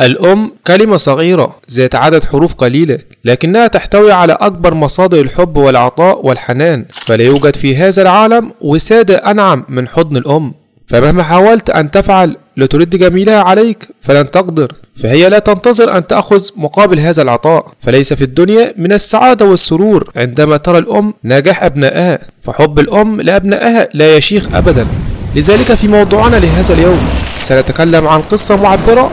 الأم كلمة صغيرة ذات عدد حروف قليلة، لكنها تحتوي على أكبر مصادر الحب والعطاء والحنان، فلا يوجد في هذا العالم وسادة أنعم من حضن الأم. فمهما حاولت أن تفعل لترد جميلها عليك فلن تقدر، فهي لا تنتظر أن تأخذ مقابل هذا العطاء. فليس في الدنيا من السعادة والسرور عندما ترى الأم نجاح أبنائها، فحب الأم لأبنائها لا يشيخ أبدا. لذلك في موضوعنا لهذا اليوم سنتكلم عن قصة معبرة،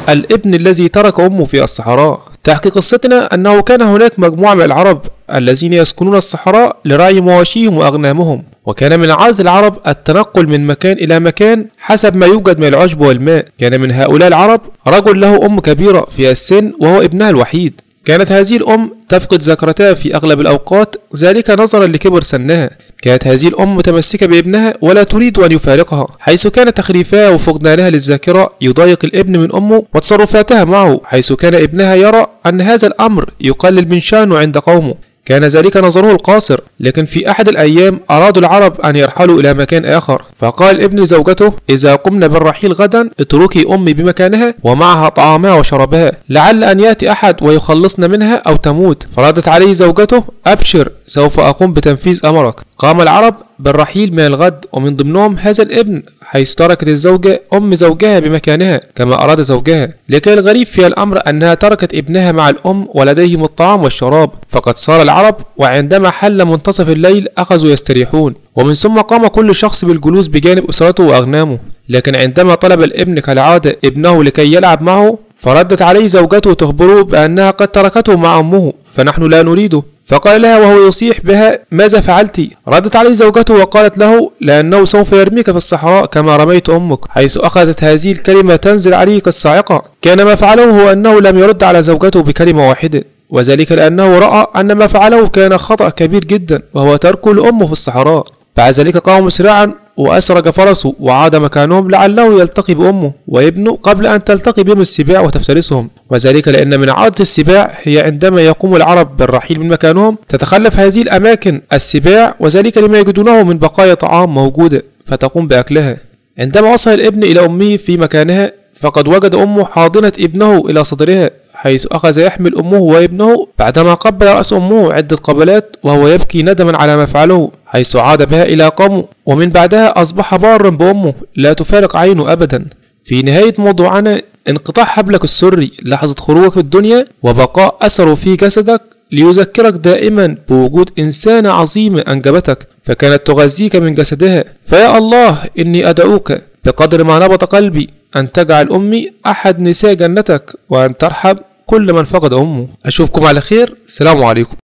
الابن الذي ترك أمه في الصحراء. تحكي قصتنا أنه كان هناك مجموعة من العرب الذين يسكنون الصحراء لرعي مواشيهم وأغنامهم، وكان من عادة العرب التنقل من مكان إلى مكان حسب ما يوجد من العشب والماء. كان من هؤلاء العرب رجل له أم كبيرة في السن وهو ابنها الوحيد. كانت هذه الأم تفقد ذاكرتها في أغلب الأوقات، ذلك نظرا لكبر سنها. كانت هذه الأم متمسكة بابنها ولا تريد أن يفارقها، حيث كان تخريفها وفقدانها للذاكرة يضايق الابن من أمه وتصرفاتها معه، حيث كان ابنها يرى أن هذا الأمر يقلل من شأنه عند قومه. كان ذلك نظره القاصر. لكن في أحد الأيام أرادوا العرب أن يرحلوا إلى مكان آخر، فقال الابن لزوجته: إذا قمنا بالرحيل غدا اتركي أمي بمكانها ومعها طعامها وشرابها، لعل أن يأتي أحد ويخلصنا منها أو تموت. فردت عليه زوجته: أبشر، سوف أقوم بتنفيذ أمرك. قام العرب بالرحيل من الغد، ومن ضمنهم هذا الابن، حيث تركت الزوجة أم زوجها بمكانها كما أراد زوجها. لكن الغريب في الأمر أنها تركت ابنها مع الأم ولديهم الطعام والشراب. فقد صار العرب وعندما حل منتصف الليل أخذوا يستريحون، ومن ثم قام كل شخص بالجلوس بجانب أسرته وأغنامه. لكن عندما طلب الابن كالعادة ابنه لكي يلعب معه، فردت عليه زوجته تخبره بأنها قد تركته مع أمه، فنحن لا نريده. فقال لها وهو يصيح بها: ماذا فعلت؟ ردت عليه زوجته وقالت له: لأنه سوف يرميك في الصحراء كما رميت أمك. حيث أخذت هذه الكلمة تنزل عليه كالصاعقة. كان ما فعله هو أنه لم يرد على زوجته بكلمة واحدة، وذلك لأنه رأى أن ما فعله كان خطأ كبير جدا، وهو تركه لأمه في الصحراء. بعد ذلك قام مسرعا وأسرج فرسه وعاد مكانهم لعله يلتقي بأمه وابنه قبل أن تلتقي بهم السباع وتفترسهم. وذلك لأن من عادة السباع هي عندما يقوم العرب بالرحيل من مكانهم تتخلف هذه الأماكن السباع، وذلك لما يجدونه من بقايا طعام موجودة فتقوم بأكلها. عندما وصل الابن إلى أمه في مكانها فقد وجد أمه حاضنة ابنه إلى صدرها، حيث أخذ يحمل أمه وابنه بعدما قبل رأس أمه عدة قبلات وهو يبكي ندما على ما فعله، حيث عاد بها إلى قومه. ومن بعدها أصبح بارا بأمه لا تفارق عينه أبدا. في نهاية موضوعنا انقطاع حبلك السري لحظة خروجك من الدنيا وبقاء أثره في جسدك ليذكرك دائما بوجود إنسانة عظيمة أنجبتك فكانت تغذيك من جسدها. فيا الله إني أدعوك بقدر ما نبض قلبي أن تجعل أمي أحد نساء جنتك، وأن ترحب كل من فقد أمه. أشوفكم على خير. السلام عليكم.